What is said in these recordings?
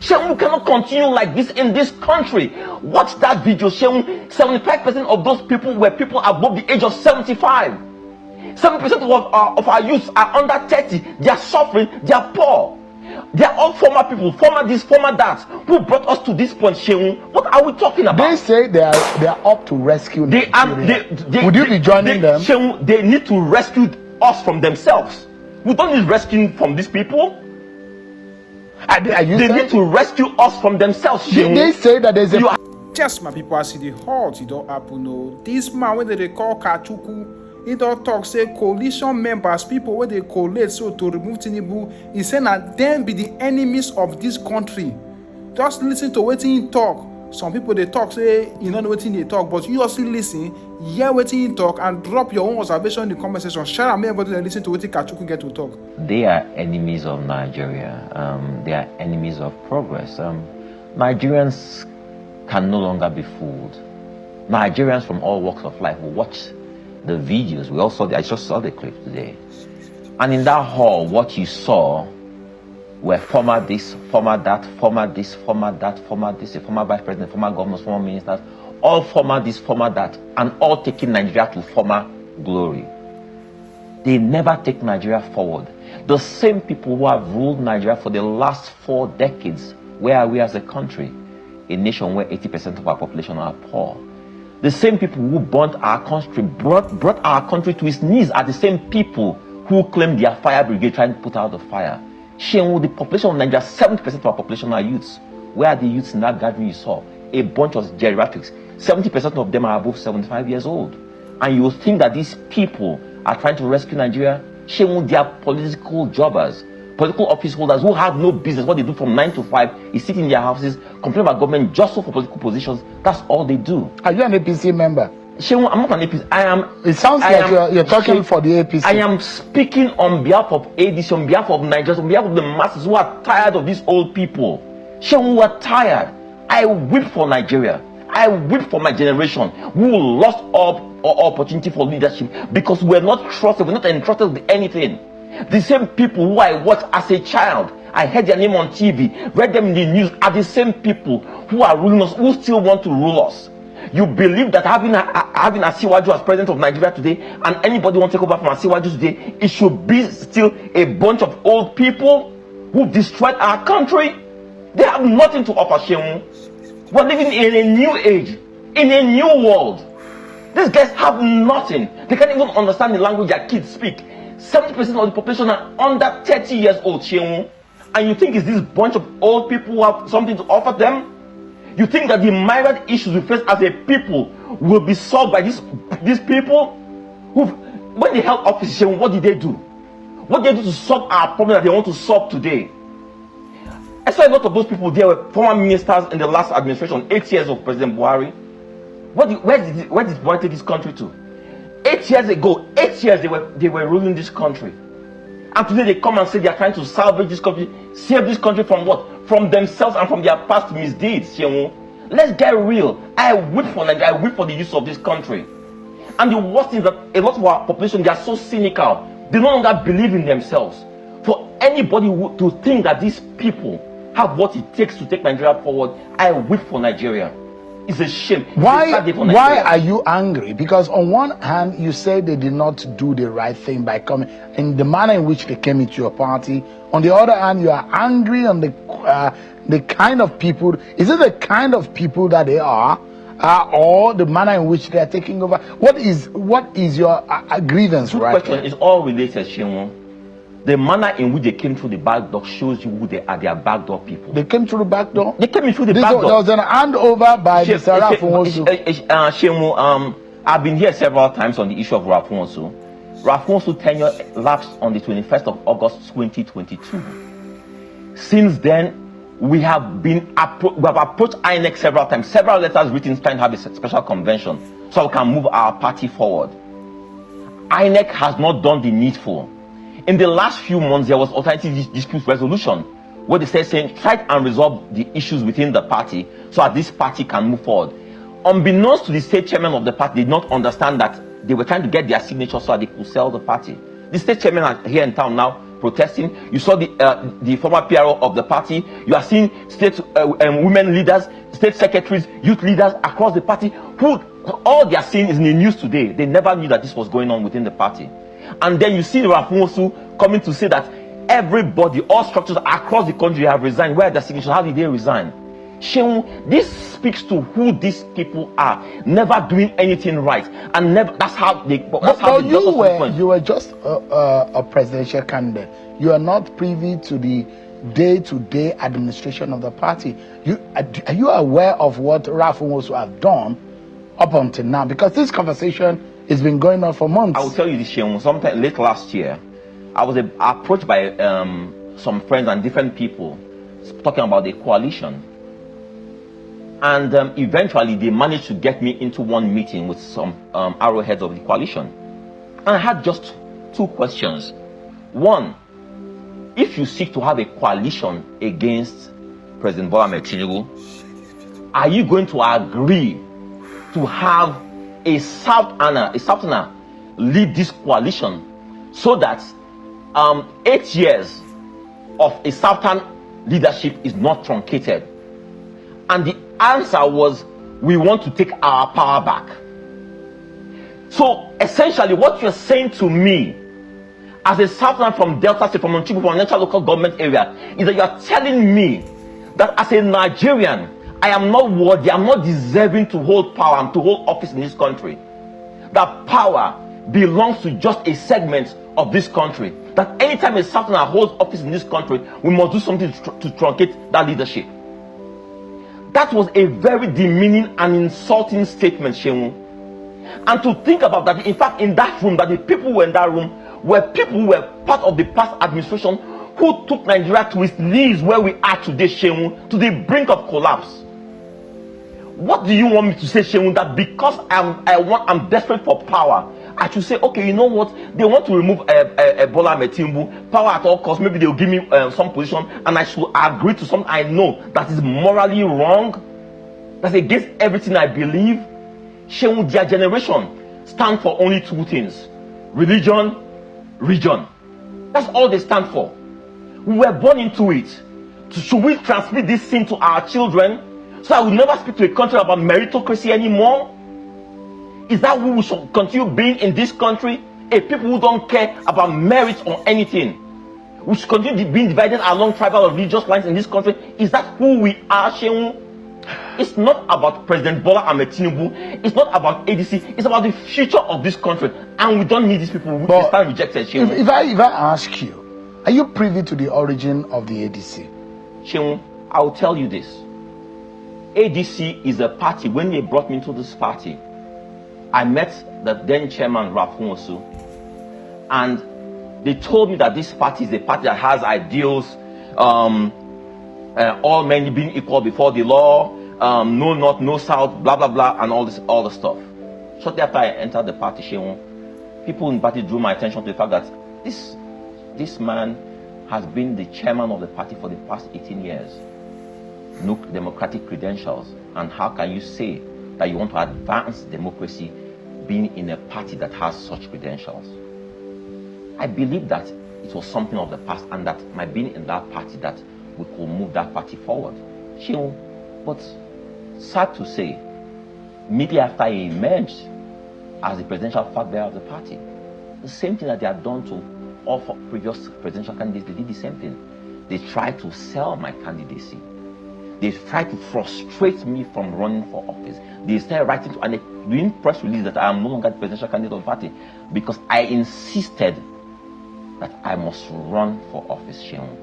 Shehu cannot continue like this in this country. Watch that video, Shehu. 75% of those people were people above the age of 75. 7% of our youth are under 30. They are suffering, they are poor. They are all former people, former this, former that, who brought us to this point, Shehu. What are we talking about? They say they are up to rescue Nigeria. Would you be joining them? Shehu, they need to rescue us from themselves. We don't need rescuing from these people. They need to rescue us from themselves, Shehu. They say that there's a... Just my people, I see the halt, it don't happen, no. This man, when they call Kachikwu, he don't talk, say coalition members, people where they collate so to remove Tinubu, he said that them be the enemies of this country. Just listen to what he talk. Some people they talk, say you don't know what they talk, but you also listen, hear what he talk, and drop your own observation in the comment section. Share and everybody and listen to what Kachikwu get to talk. They are enemies of Nigeria. They are enemies of progress. Nigerians can no longer be fooled. Nigerians from all walks of life will watch the videos. I just saw the clip today. And in that hall, what you saw were former this, former that, former this, former that, former this, a former vice president, former governors, former ministers, all former this, former that, and all taking Nigeria to former glory. They never take Nigeria forward. The same people who have ruled Nigeria for the last 4 decades, where are we as a country? A nation where 80% of our population are poor. The same people who burnt our country, brought our country to its knees, are the same people who claim their fire brigade trying to put out the fire. Shehu, the population of Nigeria, 70% of our population are youths. Where are the youths in that gathering you saw? A bunch of geriatrics. 70% of them are above 75 years old. And you think that these people are trying to rescue Nigeria? Shehu, they are political jobbers, political office holders who have no business. What they do from 9 to 5 is sit in their houses, complain about government just for political positions. That's all they do. Are you an APC member? Shehu, I'm not an APC. I am. It sounds like you're talking for the APC. I am speaking on behalf of ADC, on behalf of Nigerians, on behalf of the masses who are tired of these old people. Shehu, who are tired. I weep for Nigeria. I weep for my generation who lost all opportunity for leadership because we're not trusted, we're not entrusted with anything. The same people who I watched as a child, I heard their name on TV, read them in the news, are the same people who are ruling us, who still want to rule us. You believe that having Asiwaju as president of Nigeria today, and anybody want to take over from Asiwaju today, it should be still a bunch of old people who destroyed our country? They have nothing to offer, Shehu. We're living in a new age, in a new world. These guys have nothing. They can't even understand the language their kids speak. 70% of the population are under 30 years old, Shehu. And you think it's this bunch of old people who have something to offer them? You think that the myriad issues we face as a people will be solved by these people? When they held office, Shehu, what did they do? What did they do to solve our problem that they want to solve today? I saw a lot of those people there were former ministers in the last administration, 8 years of President Buhari. Where did Buhari take this country to? 8 years ago, 8 years they were ruling this country. And today they come and say they are trying to salvage this country, save this country from what? From themselves and from their past misdeeds. Let's get real. I weep for Nigeria, I weep for the youth of this country. And the worst thing is that a lot of our population, they are so cynical. They no longer believe in themselves. For anybody to think that these people have what it takes to take Nigeria forward, I weep for Nigeria. It's a shame. Why are you angry? Because on one hand, you say they did not do the right thing by coming in the manner in which they came into your party. On the other hand, you are angry on the kind of people. Is it the kind of people that they are, or the manner in which they are taking over? What is your grievance? Good right? Question. It's all related, Shehu. The manner in which they came through the back door shows you who they are. They are backdoor people. They came through the back door? They came in through the back door. There was an handover by Mr. Rafonso. Shehu, I've been here several times on the issue of Rafonso. Rafonso tenure lapsed on the 21st of August 2022. Since then, we have approached INEC several times, several letters written trying to have a special convention so we can move our party forward. INEC has not done the needful. In the last few months, there was alternative dispute resolution where they said saying try and resolve the issues within the party so that this party can move forward. Unbeknownst to the state chairman of the party, they did not understand that they were trying to get their signature so that they could sell the party. The state chairman here in town now protesting. You saw the former PRO of the party. You are seeing state women leaders, state secretaries, youth leaders across the party who all they are seeing is in the news today. They never knew that this was going on within the party. And then you see Rafunwosu coming to say that everybody, all structures across the country have resigned. Where are their signatures? How did they resign? Sheung, this speaks to who these people are, never doing anything right, and never. That's how they. That's how they you were just a presidential candidate. You are not privy to the day-to-day administration of the party. Are you aware of what Rafunwosu have done up until now? Because this conversation has been going on for months. I will tell you this, Sheung. Sometime late last year, I was approached by some friends and different people talking about the coalition. And eventually they managed to get me into one meeting with some arrowheads of the coalition. And I had just two questions. One, if you seek to have a coalition against President Bola Ahmed Tinubu, are you going to agree to have a Southerner lead this coalition so that 8 years of a Southern leadership is not truncated? And the answer was, we want to take our power back. So essentially what you're saying to me as a Southerner from Delta State, from Kachikwu, from National Local Government area, is that you're telling me that as a Nigerian, I am not worthy, I'm not deserving to hold power and to hold office in this country. That power belongs to just a segment of this country. That anytime a Southerner holds office in this country, we must do something to truncate that leadership. That was a very demeaning and insulting statement, Sheung. And to think about that, in fact, in that room, that the people who were in that room were people who were part of the past administration who took Nigeria to its knees where we are today, Sheung, to the brink of collapse. What do you want me to say, Sheung? That because I'm desperate for power, I should say, okay, you know what? They want to remove Bola Ahmed Tinubu, power at all costs. Maybe they'll give me some position, and I should agree to something I know that is morally wrong, that's against everything I believe. Sheung, their generation stand for only two things: religion, region. That's all they stand for. We were born into it. So should we transmit this thing to our children so I will never speak to a country about meritocracy anymore? Is that who we should continue being in this country? A people who don't care about merit or anything. We should continue being divided along tribal or religious lines in this country. Is that who we are, Sheung? It's not about President Bola Ahmed Tinubu. It's not about ADC. It's about the future of this country. And we don't need these people. We stand rejected, Sheung. If I ask you, are you privy to the origin of the ADC? Sheung, I will tell you this. ADC is a party. When they brought me into this party, I met the then chairman, Rafunwosu, and they told me that this party is a party that has ideals, all men being equal before the law, no north, no south, blah, blah, blah, and all the stuff. Shortly after I entered the party, Sheung, people in the party drew my attention to the fact that this man has been the chairman of the party for the past 18 years. No democratic credentials. And how can you say that you want to advance democracy being in a party that has such credentials? I believe that it was something of the past, and that my being in that party, that we could move that party forward. But sad to say, immediately after I emerged as the presidential flag bearer of the party, the same thing that they had done to all previous presidential candidates, they did the same thing. They tried to sell my candidacy. They tried to frustrate me from running for office. They started writing to, and doing press release that I am no longer the presidential candidate of the party because I insisted that I must run for office, Sheung.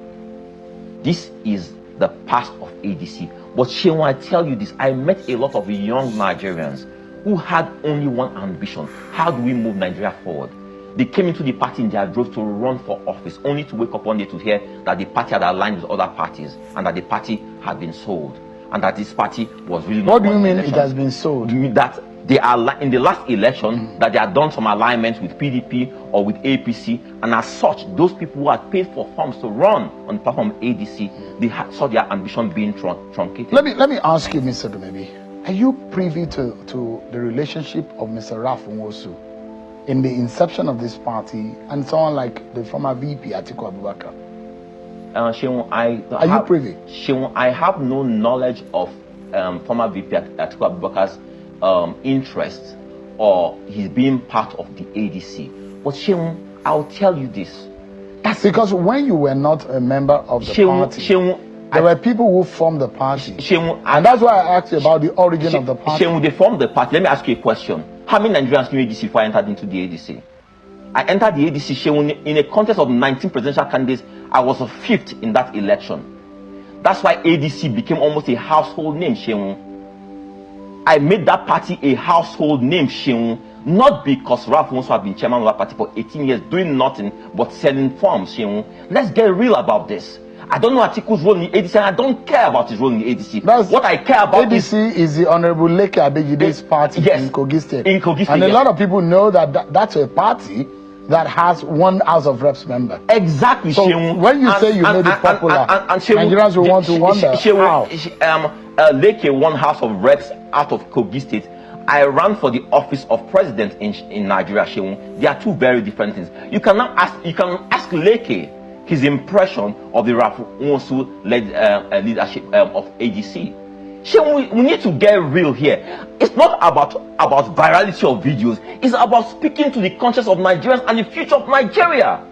This is the past of ADC. But Sheung, I tell you this, I met a lot of young Nigerians who had only one ambition: how do we move Nigeria forward? They came into the party in their drove to run for office, only to wake up one day to hear that the party had aligned with other parties, and that the party had been sold, and that this party was really not. What do you mean it has been sold? That they are in the last election, that they had done some alignments with PDP or with APC, and as such, those people who had paid for forms to run on the platform ADC, they saw their ambition being truncated. Let me ask you, Mr. Dumebi, are you privy to the relationship of Mr. Rafunwosu in the inception of this party and someone like the former VP Atiku Abubakar? Sheung, Are you privy? Sheung, I have no knowledge of former VP Atiku Abubakar's interest or his being part of the ADC. But Sheung, I'll tell you this. That's because when you were not a member of the party, there were people who formed the party. And that's why I asked you about the origin of the party. Sheung, they formed the party. Let me ask you a question. How many Nigerians knew ADC before I entered into the ADC? I entered the ADC, Sheung, in a contest of 19 presidential candidates. I was a fifth in that election. That's why ADC became almost a household name, Sheung. I made that party a household name, Sheung, not because Ralph wants to have been chairman of that party for 18 years, doing nothing but selling forms, Sheung. Let's get real about this. I don't know Atiku's role in the ADC, and I don't care about his role in the ADC. What I care about ADC is the Honorable Leke Abejide's party in Kogi State. In Kogi State, and a lot of people know that that's a party that has one House of Reps member. Exactly, so Sheung. When you say you made it popular, Nigerians will want to wonder how. Leke won House of Reps out of Kogi State. I ran for the office of president in Nigeria, Sheung. They are two very different things. You can ask Leke his impression of the Rafu-led leadership of ADC. Sheung, we need to get real here. It's not about virality of videos. It's about speaking to the conscience of Nigerians and the future of Nigeria.